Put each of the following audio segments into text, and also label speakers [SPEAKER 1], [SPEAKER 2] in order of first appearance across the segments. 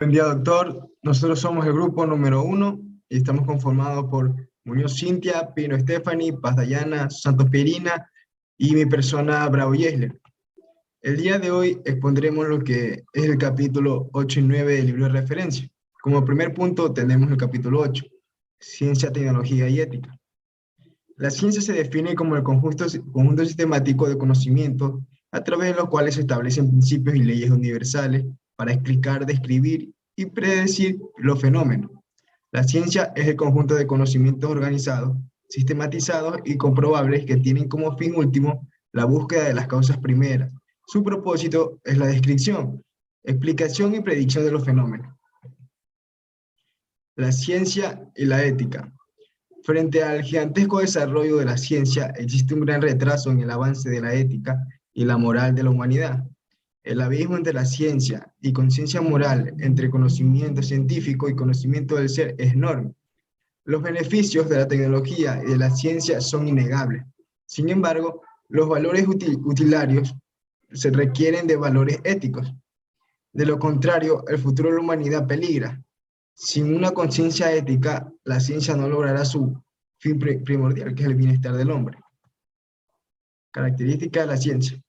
[SPEAKER 1] Buen día, doctor. Nosotros somos el grupo número 1 y estamos conformados por Muñoz Cintia, Pino Stephanie, Paz Dayana, Santos Pierina y mi persona Bravo Yesler. El día de hoy expondremos lo que es el capítulo 8 y 9 del libro de referencia. Como primer punto tenemos el capítulo 8, Ciencia, Tecnología y Ética. La ciencia se define como el conjunto sistemático de conocimientos a través de los cuales se establecen principios y leyes universales para explicar, describir y predecir los fenómenos. La ciencia es el conjunto de conocimientos organizados, sistematizados y comprobables que tienen como fin último la búsqueda de las causas primeras. Su propósito es la descripción, explicación y predicción de los fenómenos. La ciencia y la ética. Frente al gigantesco desarrollo de la ciencia, existe un gran retraso en el avance de la ética y la moral de la humanidad. El abismo entre la ciencia y conciencia moral, entre conocimiento científico y conocimiento del ser, es enorme. Los beneficios de la tecnología y de la ciencia son innegables. Sin embargo, los valores utilitarios se requieren de valores éticos. De lo contrario, el futuro de la humanidad peligra. Sin una conciencia ética, la ciencia no logrará su fin primordial, que es el bienestar del hombre. Características de la ciencia.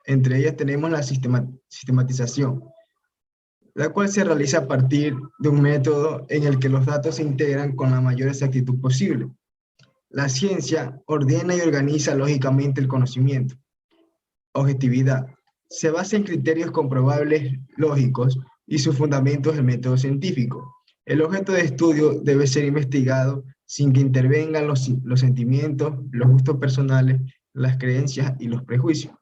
[SPEAKER 1] Entre ellas tenemos la sistematización, la cual se realiza a partir de un método en el que los datos se integran con la mayor exactitud posible. La ciencia ordena y organiza lógicamente el conocimiento. Objetividad. Se basa en criterios comprobables lógicos y su fundamento es el método científico. El objeto de estudio debe ser investigado sin que intervengan los sentimientos, los gustos personales, las creencias y los prejuicios.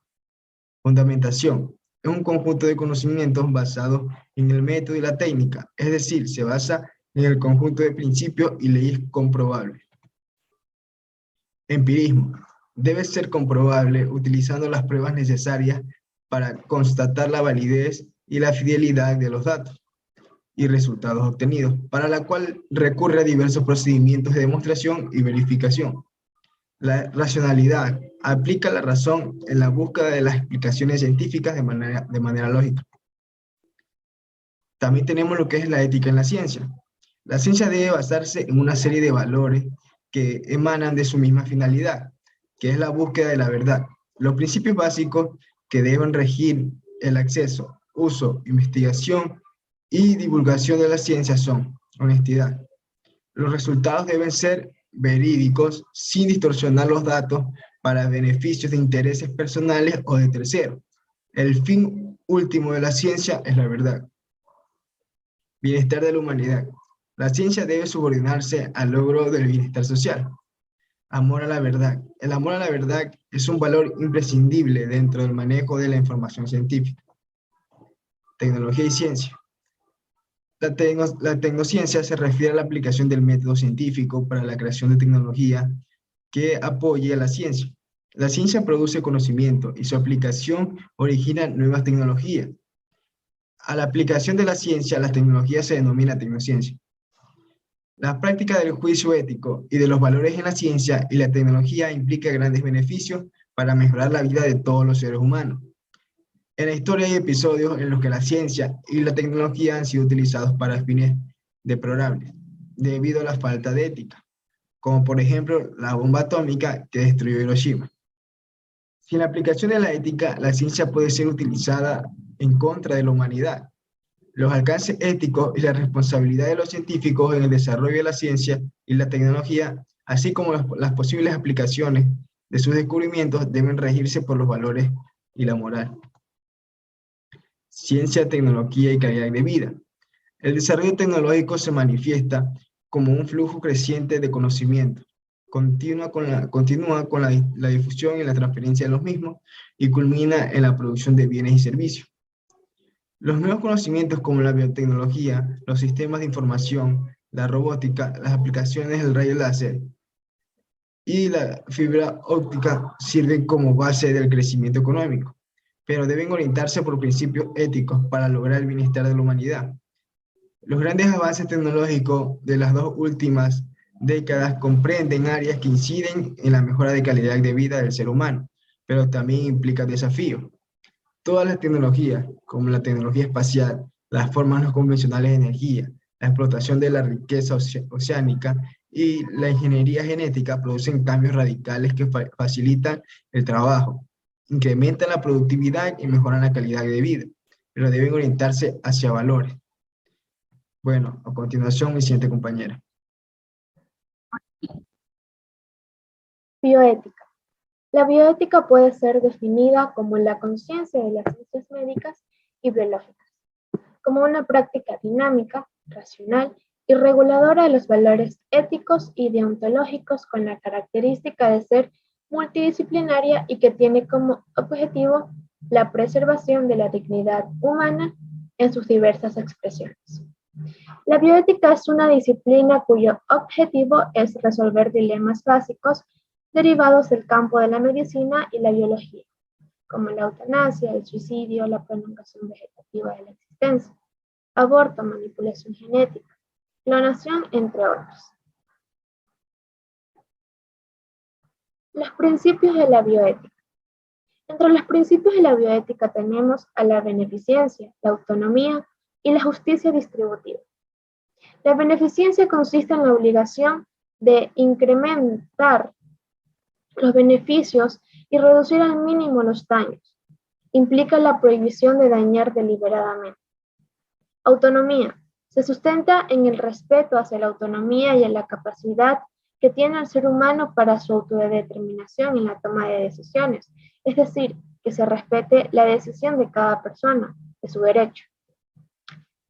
[SPEAKER 1] Fundamentación. Es un conjunto de conocimientos basados en el método y la técnica, es decir, se basa en el conjunto de principios y leyes comprobables. Empirismo. Debe ser comprobable utilizando las pruebas necesarias para constatar la validez y la fidelidad de los datos y resultados obtenidos, para la cual recurre a diversos procedimientos de demostración y verificación. La racionalidad aplica la razón en la búsqueda de las explicaciones científicas de manera lógica. También tenemos lo que es la ética en la ciencia. La ciencia debe basarse en una serie de valores que emanan de su misma finalidad, que es la búsqueda de la verdad. Los principios básicos que deben regir el acceso, uso, investigación y divulgación de la ciencia son honestidad. Los resultados deben ser verídicos sin distorsionar los datos para beneficios de intereses personales o de terceros. El fin último de la ciencia es la verdad. Bienestar de la humanidad. La ciencia debe subordinarse al logro del bienestar social. Amor a la verdad. El amor a la verdad es un valor imprescindible dentro del manejo de la información científica. Tecnología y ciencia. La tecnociencia se refiere a la aplicación del método científico para la creación de tecnología que apoye a la ciencia. La ciencia produce conocimiento y su aplicación origina nuevas tecnologías. A la aplicación de la ciencia, la tecnología se denomina tecnociencia. La práctica del juicio ético y de los valores en la ciencia y la tecnología implica grandes beneficios para mejorar la vida de todos los seres humanos. En la historia hay episodios en los que la ciencia y la tecnología han sido utilizados para fines deplorables, debido a la falta de ética, como por ejemplo la bomba atómica que destruyó Hiroshima. Sin la aplicación de la ética, la ciencia puede ser utilizada en contra de la humanidad. Los alcances éticos y la responsabilidad de los científicos en el desarrollo de la ciencia y la tecnología, así como las posibles aplicaciones de sus descubrimientos, deben regirse por los valores y la moral. Ciencia, tecnología y calidad de vida. El desarrollo tecnológico se manifiesta como un flujo creciente de conocimiento. Continúa con la difusión y la transferencia de los mismos y culmina en la producción de bienes y servicios. Los nuevos conocimientos como la biotecnología, los sistemas de información, la robótica, las aplicaciones del rayo láser y la fibra óptica sirven como base del crecimiento económico, pero deben orientarse por principios éticos para lograr el bienestar de la humanidad. Los grandes avances tecnológicos de las dos últimas décadas comprenden áreas que inciden en la mejora de calidad de vida del ser humano, pero también implican desafíos. Todas las tecnologías, como la tecnología espacial, las formas no convencionales de energía, la explotación de la riqueza oceánica y la ingeniería genética producen cambios radicales que facilitan el trabajo, incrementan la productividad y mejoran la calidad de vida, pero deben orientarse hacia valores. Bueno, a continuación, mi siguiente compañera.
[SPEAKER 2] Bioética. La bioética puede ser definida como la conciencia de las ciencias médicas y biológicas, como una práctica dinámica, racional y reguladora de los valores éticos y deontológicos con la característica de ser multidisciplinaria y que tiene como objetivo la preservación de la dignidad humana en sus diversas expresiones. La bioética es una disciplina cuyo objetivo es resolver dilemas básicos derivados del campo de la medicina y la biología, como la eutanasia, el suicidio, la prolongación vegetativa de la existencia, aborto, manipulación genética, clonación, entre otros. Los principios de la bioética. Entre los principios de la bioética tenemos a la beneficencia, la autonomía y la justicia distributiva. La beneficencia consiste en la obligación de incrementar los beneficios y reducir al mínimo los daños. Implica la prohibición de dañar deliberadamente. Autonomía. Se sustenta en el respeto hacia la autonomía y en la capacidad que tiene el ser humano para su autodeterminación en la toma de decisiones, es decir, que se respete la decisión de cada persona, de su derecho.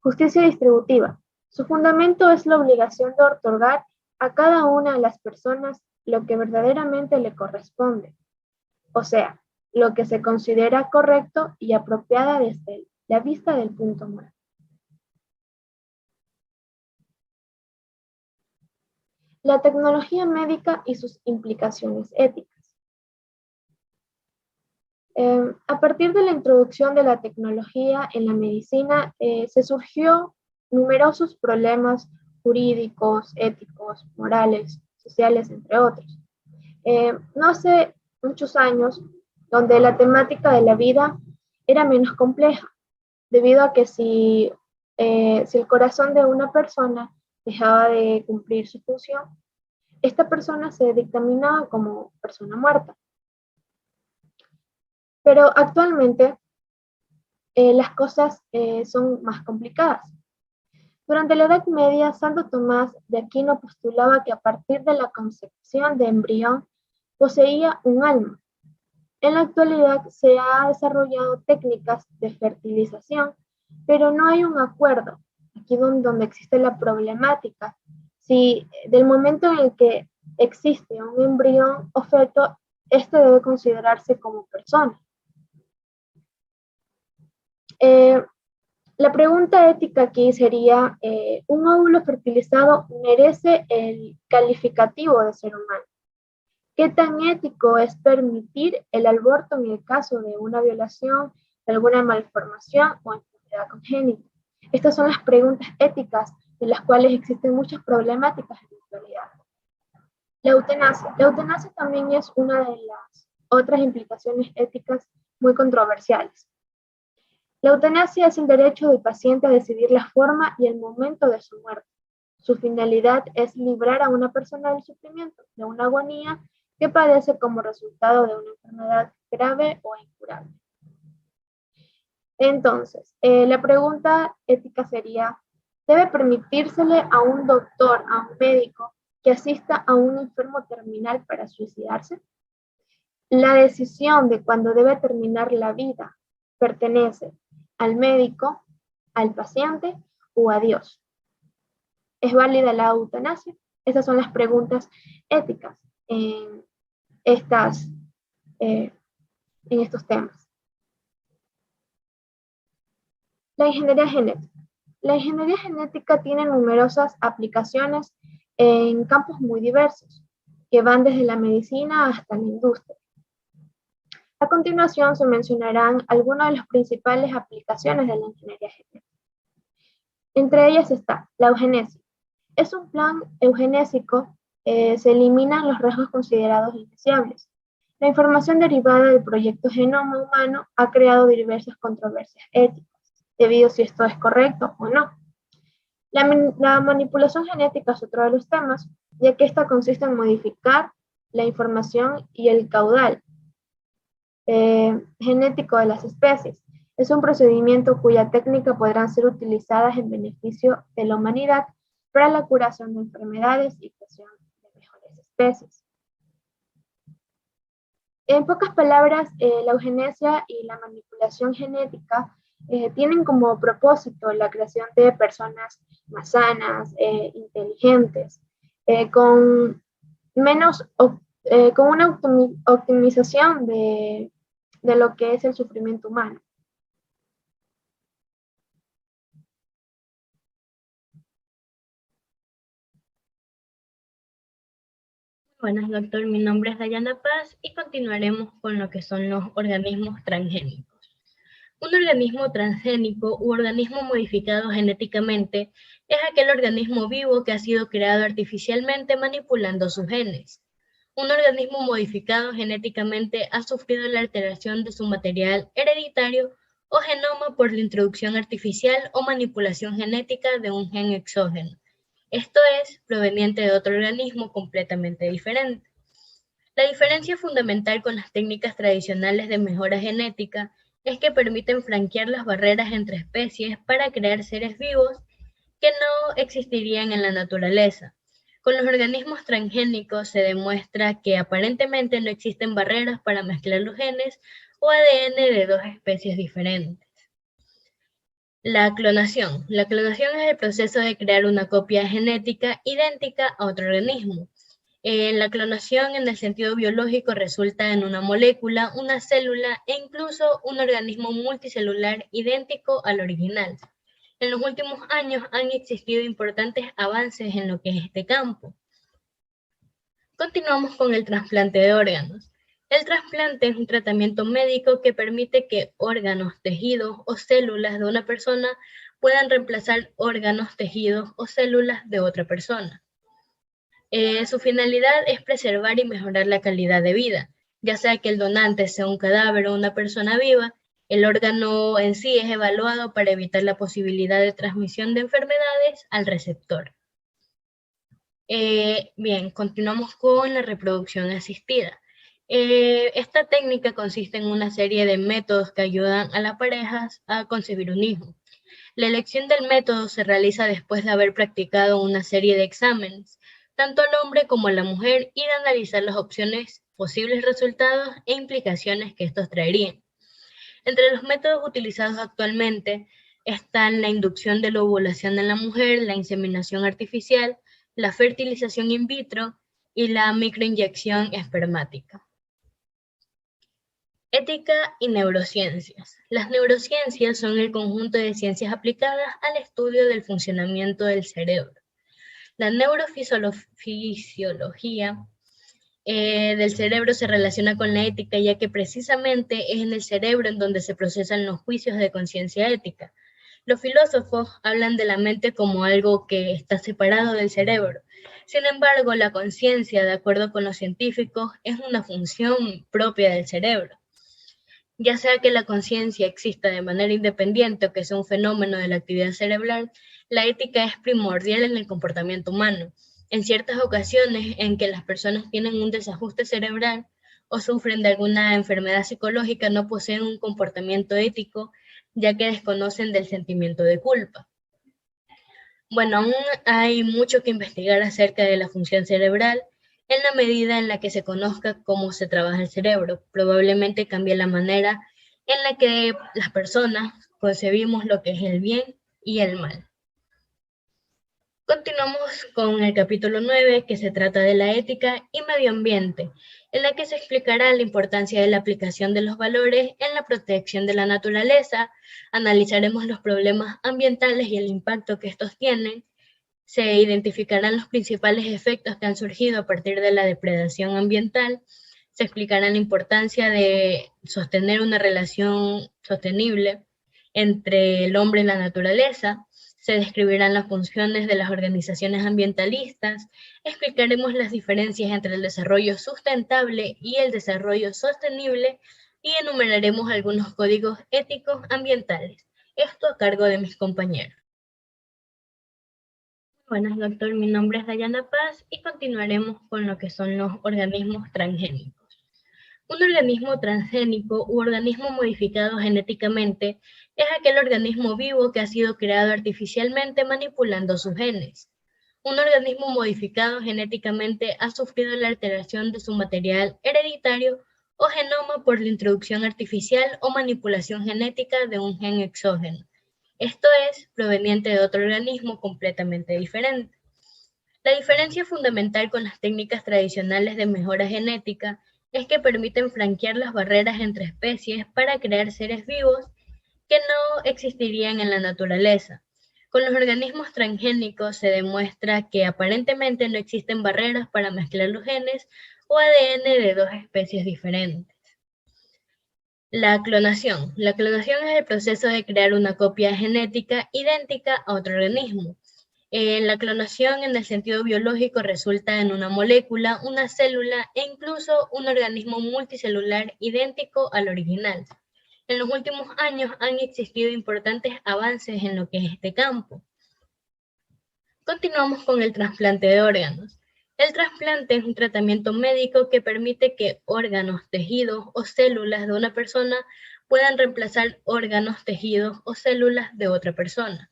[SPEAKER 2] Justicia distributiva. Su fundamento es la obligación de otorgar a cada una de las personas lo que verdaderamente le corresponde, o sea, lo que se considera correcto y apropiada desde la vista del punto moral. La tecnología médica y sus implicaciones éticas. A partir de la introducción de la tecnología en la medicina, se surgió numerosos problemas jurídicos, éticos, morales, sociales, entre otros. No hace muchos años, donde la temática de la vida era menos compleja, debido a que si el corazón de una persona dejaba de cumplir su función, esta persona se dictaminaba como persona muerta. Pero actualmente las cosas son más complicadas. Durante la Edad Media, Santo Tomás de Aquino postulaba que a partir de la concepción de embrión poseía un alma. En la actualidad se ha desarrollado técnicas de fertilización, pero no hay un acuerdo, aquí donde existe la problemática, si del momento en el que existe un embrión o feto, este debe considerarse como persona. La pregunta ética aquí sería, ¿un óvulo fertilizado merece el calificativo de ser humano? ¿Qué tan ético es permitir el aborto en el caso de una violación, de alguna malformación o enfermedad congénita? Estas son las preguntas éticas de las cuales existen muchas problemáticas en la actualidad. La eutanasia. La eutanasia también es una de las otras implicaciones éticas muy controversiales. La eutanasia es el derecho del paciente a decidir la forma y el momento de su muerte. Su finalidad es librar a una persona del sufrimiento, de una agonía que padece como resultado de una enfermedad grave o incurable. Entonces, la pregunta ética sería, ¿debe permitírsele a un doctor, a un médico, que asista a un enfermo terminal para suicidarse? La decisión de cuándo debe terminar la vida pertenece al médico, al paciente o a Dios. ¿Es válida la eutanasia? Esas son las preguntas éticas en estos temas. La ingeniería genética. La ingeniería genética tiene numerosas aplicaciones en campos muy diversos, que van desde la medicina hasta la industria. A continuación se mencionarán algunas de las principales aplicaciones de la ingeniería genética. Entre ellas está la eugenesia. Es un plan eugenésico, se eliminan los rasgos considerados indeseables. La información derivada del proyecto Genoma Humano ha creado diversas controversias éticas. debido a si esto es correcto o no. La manipulación genética es otro de los temas, ya que esta consiste en modificar la información y el caudal genético de las especies. Es un procedimiento cuya técnica podrán ser utilizadas en beneficio de la humanidad para la curación de enfermedades y creación de mejores especies. En pocas palabras, la eugenesia y la manipulación genética tienen como propósito la creación de personas más sanas, inteligentes, con con una optimización de lo que es el sufrimiento humano.
[SPEAKER 3] Buenas, doctor. Mi nombre es Dayana Paz y continuaremos con lo que son los organismos transgénicos. Un organismo transgénico u organismo modificado genéticamente es aquel organismo vivo que ha sido creado artificialmente manipulando sus genes. Un organismo modificado genéticamente ha sufrido la alteración de su material hereditario o genoma por la introducción artificial o manipulación genética de un gen exógeno. Esto es, proveniente de otro organismo completamente diferente. La diferencia fundamental con las técnicas tradicionales de mejora genética es que permiten franquear las barreras entre especies para crear seres vivos que no existirían en la naturaleza. Con los organismos transgénicos se demuestra que aparentemente no existen barreras para mezclar los genes o ADN de dos especies diferentes. La clonación. La clonación es el proceso de crear una copia genética idéntica a otro organismo. La clonación en el sentido biológico resulta en una molécula, una célula e incluso un organismo multicelular idéntico al original. En los últimos años han existido importantes avances en lo que es este campo. Continuamos con el trasplante de órganos. El trasplante es un tratamiento médico que permite que órganos, tejidos o células de una persona puedan reemplazar órganos, tejidos o células de otra persona. Su finalidad es preservar y mejorar la calidad de vida, ya sea que el donante sea un cadáver o una persona viva. El órgano en sí es evaluado para evitar la posibilidad de transmisión de enfermedades al receptor. Bien, continuamos con la reproducción asistida. Esta técnica consiste en una serie de métodos que ayudan a las parejas a concebir un hijo. La elección del método se realiza después de haber practicado una serie de exámenes, tanto al hombre como a la mujer, y de analizar las opciones, posibles resultados e implicaciones que estos traerían. Entre los métodos utilizados actualmente están la inducción de la ovulación en la mujer, la inseminación artificial, la fertilización in vitro y la microinyección espermática. Ética y neurociencias. Las neurociencias son el conjunto de ciencias aplicadas al estudio del funcionamiento del cerebro. La neurofisiología del cerebro se relaciona con la ética, ya que precisamente es en el cerebro en donde se procesan los juicios de conciencia ética. Los filósofos hablan de la mente como algo que está separado del cerebro. Sin embargo, la conciencia, de acuerdo con los científicos, es una función propia del cerebro. Ya sea que la conciencia exista de manera independiente o que sea un fenómeno de la actividad cerebral, la ética es primordial en el comportamiento humano. En ciertas ocasiones en que las personas tienen un desajuste cerebral o sufren de alguna enfermedad psicológica, no poseen un comportamiento ético, ya que desconocen del sentimiento de culpa. Bueno, aún hay mucho que investigar acerca de la función cerebral. En la medida en la que se conozca cómo se trabaja el cerebro, probablemente cambie la manera en la que las personas concebimos lo que es el bien y el mal. Continuamos con el capítulo 9, que se trata de la ética y medio ambiente, en la que se explicará la importancia de la aplicación de los valores en la protección de la naturaleza. Analizaremos los problemas ambientales y el impacto que estos tienen. Se identificarán los principales efectos que han surgido a partir de la depredación ambiental. Se explicará la importancia de sostener una relación sostenible entre el hombre y la naturaleza. Se describirán las funciones de las organizaciones ambientalistas. Explicaremos las diferencias entre el desarrollo sustentable y el desarrollo sostenible y enumeraremos algunos códigos éticos ambientales. esto a cargo de mis compañeros. Buenas, doctor. Mi nombre es Dayana Paz y continuaremos con lo que son los organismos transgénicos. Un organismo transgénico u organismo modificado genéticamente es aquel organismo vivo que ha sido creado artificialmente manipulando sus genes. Un organismo modificado genéticamente ha sufrido la alteración de su material hereditario o genoma por la introducción artificial o manipulación genética de un gen exógeno. Esto es, proveniente de otro organismo completamente diferente. La diferencia fundamental con las técnicas tradicionales de mejora genética es que permiten franquear las barreras entre especies para crear seres vivos que no existirían en la naturaleza. Con los organismos transgénicos se demuestra que aparentemente no existen barreras para mezclar los genes o ADN de dos especies diferentes. La clonación. La clonación es el proceso de crear una copia genética idéntica a otro organismo. La clonación en el sentido biológico resulta en una molécula, una célula e incluso un organismo multicelular idéntico al original. En los últimos años han existido importantes avances en lo que es este campo. Continuamos con el trasplante de órganos. El trasplante es un tratamiento médico que permite que órganos, tejidos o células de una persona puedan reemplazar órganos, tejidos o células de otra persona.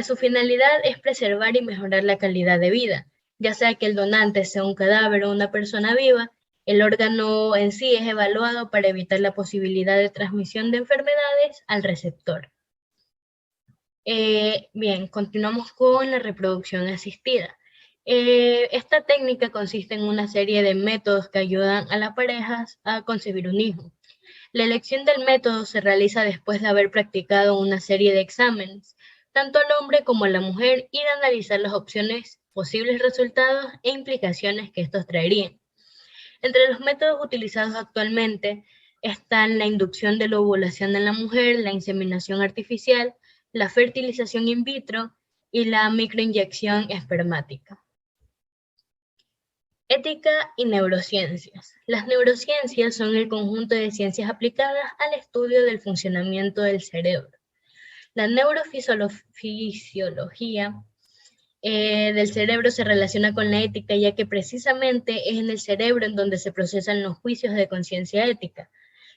[SPEAKER 3] Su finalidad es preservar y mejorar la calidad de vida, ya sea que el donante sea un cadáver o una persona viva. El órgano en sí es evaluado para evitar la posibilidad de transmisión de enfermedades al receptor. Bien, continuamos con la reproducción asistida. Esta técnica consiste en una serie de métodos que ayudan a las parejas a concebir un hijo. La elección del método se realiza después de haber practicado una serie de exámenes, tanto al hombre como a la mujer, y de analizar las opciones, posibles resultados e implicaciones que estos traerían. Entre los métodos utilizados actualmente están la inducción de la ovulación en la mujer, la inseminación artificial, la fertilización in vitro y la microinyección espermática. Ética y neurociencias. Las neurociencias son el conjunto de ciencias aplicadas al estudio del funcionamiento del cerebro. La neurofisiología del cerebro se relaciona con la ética, ya que precisamente es en el cerebro en donde se procesan los juicios de conciencia ética.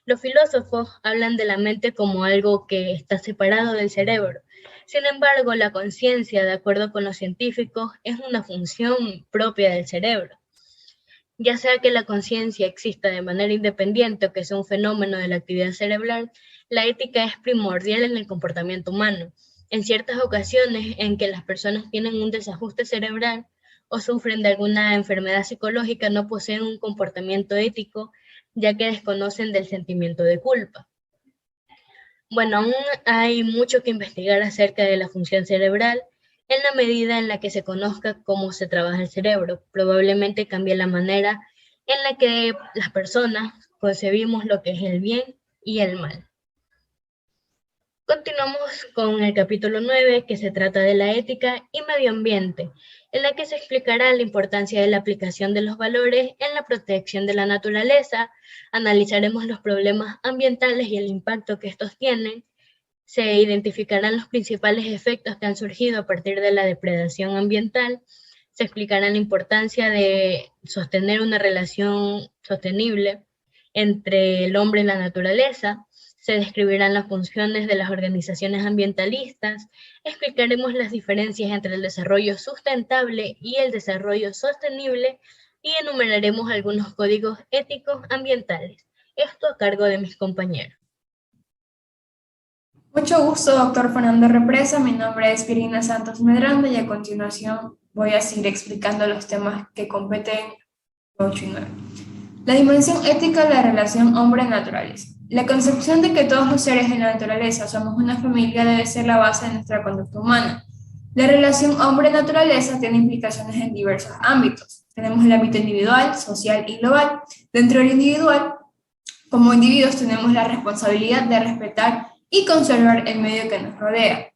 [SPEAKER 3] Los filósofos hablan de la mente como algo que está separado del cerebro. Sin embargo, la conciencia, de acuerdo con los científicos, es una función propia del cerebro. Ya sea que la conciencia exista de manera independiente o que sea un fenómeno de la actividad cerebral, la ética es primordial en el comportamiento humano. En ciertas ocasiones en que las personas tienen un desajuste cerebral o sufren de alguna enfermedad psicológica, no poseen un comportamiento ético, ya que desconocen del sentimiento de culpa. Bueno, aún hay mucho que investigar acerca de la función cerebral. En la medida en la que se conozca cómo se trabaja el cerebro, probablemente cambie la manera en la que las personas concebimos lo que es el bien y el mal. Continuamos con el capítulo 9, que se trata de la ética y medio ambiente, en la que se explicará la importancia de la aplicación de los valores en la protección de la naturaleza. Analizaremos los problemas ambientales y el impacto que estos tienen. Se identificarán los principales efectos que han surgido a partir de la depredación ambiental. Se explicará la importancia de sostener una relación sostenible entre el hombre y la naturaleza. Se describirán las funciones de las organizaciones ambientalistas. Explicaremos las diferencias entre el desarrollo sustentable y el desarrollo sostenible y enumeraremos algunos códigos éticos ambientales. Esto a cargo de mis compañeros.
[SPEAKER 4] Mucho gusto, doctor Fernando Represa. Mi nombre es Virginia Santos Medrano y a continuación voy a seguir explicando los temas que competen 8 y 9. La dimensión ética de la relación hombre-naturaleza. La concepción de que todos los seres de la naturaleza somos una familia debe ser la base de nuestra conducta humana. La relación hombre-naturaleza tiene implicaciones en diversos ámbitos. Tenemos el ámbito individual, social y global. Dentro del individual, como individuos tenemos la responsabilidad de respetar y conservar el medio que nos rodea.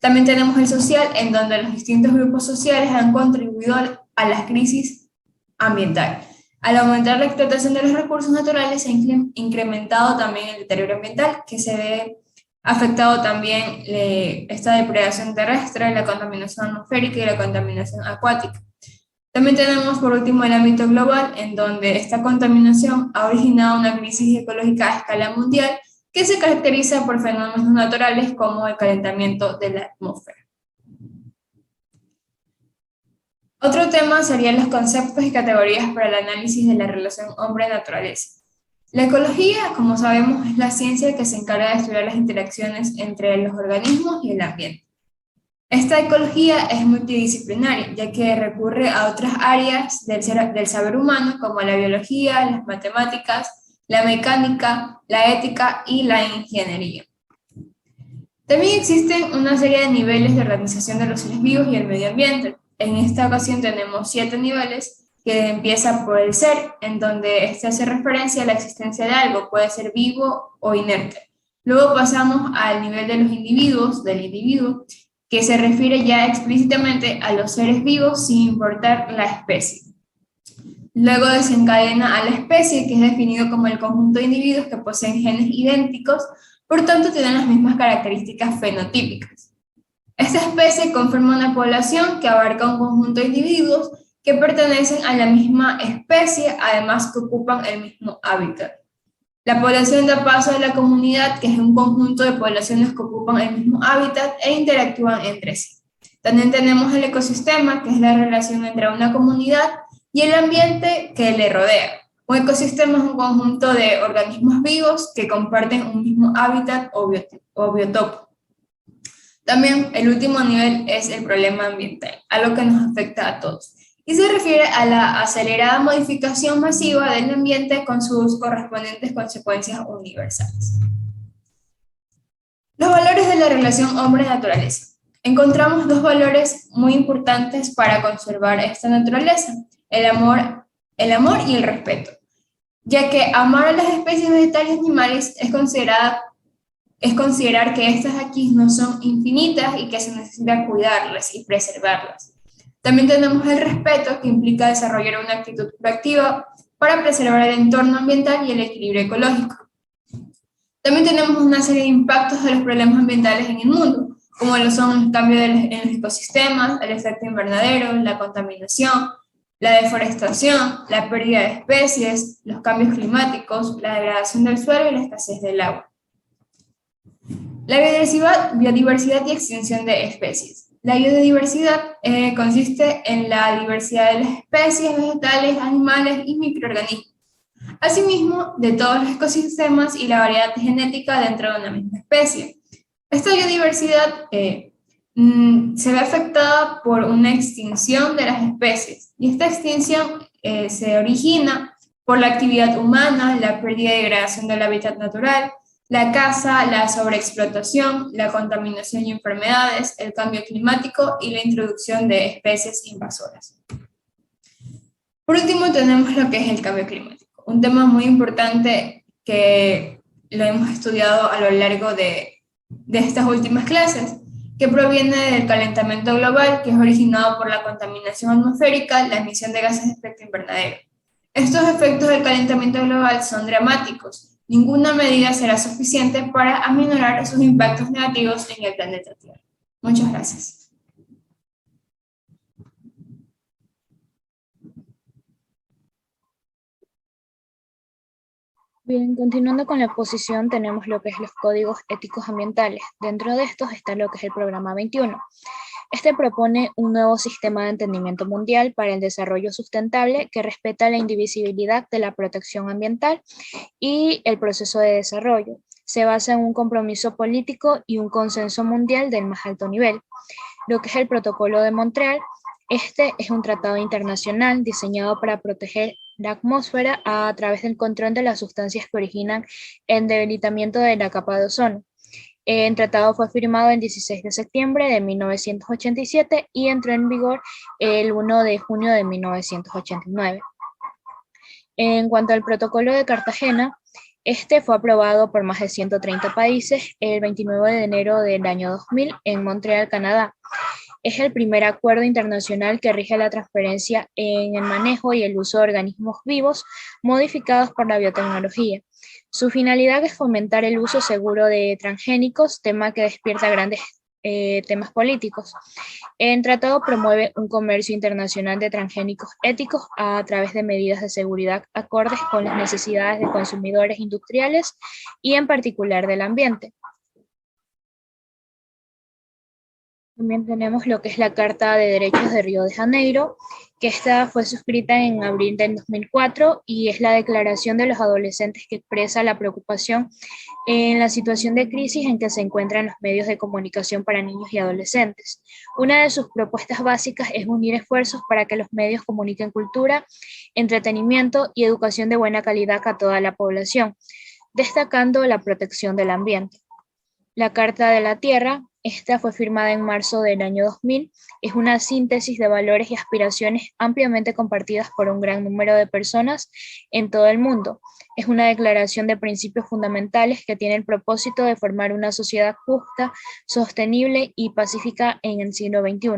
[SPEAKER 4] También tenemos el social, en donde los distintos grupos sociales han contribuido a la crisis ambiental. Al aumentar la explotación de los recursos naturales se ha incrementado también el deterioro ambiental que se debe Ha afectado también esta depredación terrestre, la contaminación atmosférica y la contaminación acuática. También tenemos por último el ámbito global, en donde esta contaminación ha originado una crisis ecológica a escala mundial que se caracteriza por fenómenos naturales como el calentamiento de la atmósfera. Otro tema serían los conceptos y categorías para el análisis de la relación hombre-naturaleza. La ecología, como sabemos, es la ciencia que se encarga de estudiar las interacciones entre los organismos y el ambiente. Esta ecología es multidisciplinaria, ya que recurre a otras áreas del saber humano, como la biología, las matemáticas, la mecánica, la ética y la ingeniería. También existen una serie de niveles de organización de los seres vivos y el medio ambiente. En esta ocasión tenemos 7 niveles, que empieza por el ser, en donde este hace referencia a la existencia de algo, puede ser vivo o inerte. Luego pasamos al nivel de los individuos, del individuo, que se refiere ya explícitamente a los seres vivos sin importar la especie. Luego desencadena a la especie, que es definido como el conjunto de individuos que poseen genes idénticos, por tanto tienen las mismas características fenotípicas. Esta especie conforma una población que abarca un conjunto de individuos que pertenecen a la misma especie, además que ocupan el mismo hábitat. La población da paso a la comunidad, que es un conjunto de poblaciones que ocupan el mismo hábitat e interactúan entre sí. También tenemos el ecosistema, que es la relación entre una comunidad y el ambiente que le rodea. Un ecosistema es un conjunto de organismos vivos que comparten un mismo hábitat o biotopo. También el último nivel es el problema ambiental, algo que nos afecta a todos, y se refiere a la acelerada modificación masiva del ambiente con sus correspondientes consecuencias universales. Los valores de la relación hombre-naturaleza. Encontramos 2 valores muy importantes para conservar esta naturaleza, el amor y el respeto, ya que amar a las especies vegetales y animales es considerar que estas aquí no son infinitas y que se necesita cuidarlas y preservarlas. También tenemos el respeto, que implica desarrollar una actitud proactiva para preservar el entorno ambiental y el equilibrio ecológico. También tenemos una serie de impactos de los problemas ambientales en el mundo, como lo son los cambios en los ecosistemas, el efecto invernadero, la contaminación, la deforestación, la pérdida de especies, los cambios climáticos, la degradación del suelo y la escasez del agua. La biodiversidad y extinción de especies. La biodiversidad consiste en la diversidad de las especies vegetales, animales y microorganismos, asimismo de todos los ecosistemas y la variedad genética dentro de una misma especie. Esta biodiversidad se ve afectada por una extinción de las especies, y esta extinción se origina por la actividad humana, la pérdida y degradación del hábitat natural, la caza, la sobreexplotación, la contaminación y enfermedades, el cambio climático y la introducción de especies invasoras. Por último, tenemos lo que es el cambio climático, un tema muy importante que lo hemos estudiado a lo largo de estas últimas clases, que proviene del calentamiento global, que es originado por la contaminación atmosférica, la emisión de gases de efecto invernadero. Estos efectos del calentamiento global son dramáticos. Ninguna medida será suficiente para aminorar sus impactos negativos en el planeta Tierra. Muchas gracias.
[SPEAKER 5] Bien, continuando con la exposición, tenemos lo que es los códigos éticos ambientales. Dentro de estos está lo que es el programa 21. Este propone un nuevo sistema de entendimiento mundial para el desarrollo sustentable que respeta la indivisibilidad de la protección ambiental y el proceso de desarrollo. Se basa en un compromiso político y un consenso mundial del más alto nivel. Lo que es el Protocolo de Montreal, este es un tratado internacional diseñado para proteger la atmósfera a través del control de las sustancias que originan el debilitamiento de la capa de ozono. El tratado fue firmado el 16 de septiembre de 1987 y entró en vigor el 1 de junio de 1989. En cuanto al Protocolo de Cartagena, este fue aprobado por más de 130 países el 29 de enero del año 2000 en Montreal, Canadá. Es el primer acuerdo internacional que rige la transferencia en el manejo y el uso de organismos vivos modificados por la biotecnología. Su finalidad es fomentar el uso seguro de transgénicos, tema que despierta grandes temas políticos. El tratado promueve un comercio internacional de transgénicos éticos a través de medidas de seguridad acordes con las necesidades de consumidores industriales y en particular del ambiente. También tenemos lo que es la Carta de Derechos de Río de Janeiro, que esta fue suscrita en abril del 2004 y es la declaración de los adolescentes que expresa la preocupación en la situación de crisis en que se encuentran los medios de comunicación para niños y adolescentes. Una de sus propuestas básicas es unir esfuerzos para que los medios comuniquen cultura, entretenimiento y educación de buena calidad a toda la población, destacando la protección del ambiente. La Carta de la Tierra, esta fue firmada en marzo del año 2000, es una síntesis de valores y aspiraciones ampliamente compartidas por un gran número de personas en todo el mundo. Es una declaración de principios fundamentales que tiene el propósito de formar una sociedad justa, sostenible y pacífica en el siglo XXI.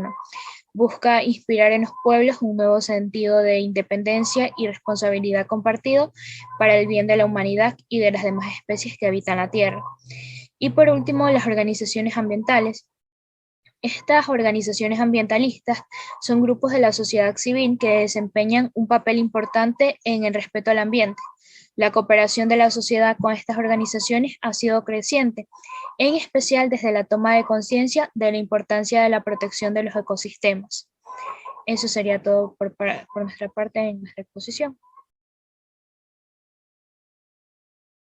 [SPEAKER 5] Busca inspirar en los pueblos un nuevo sentido de independencia y responsabilidad compartido para el bien de la humanidad y de las demás especies que habitan la Tierra. Y por último, las organizaciones ambientales. Estas organizaciones ambientalistas son grupos de la sociedad civil que desempeñan un papel importante en el respeto al ambiente. La cooperación de la sociedad con estas organizaciones ha sido creciente, en especial desde la toma de conciencia de la importancia de la protección de los ecosistemas. Eso sería todo por nuestra parte en nuestra exposición.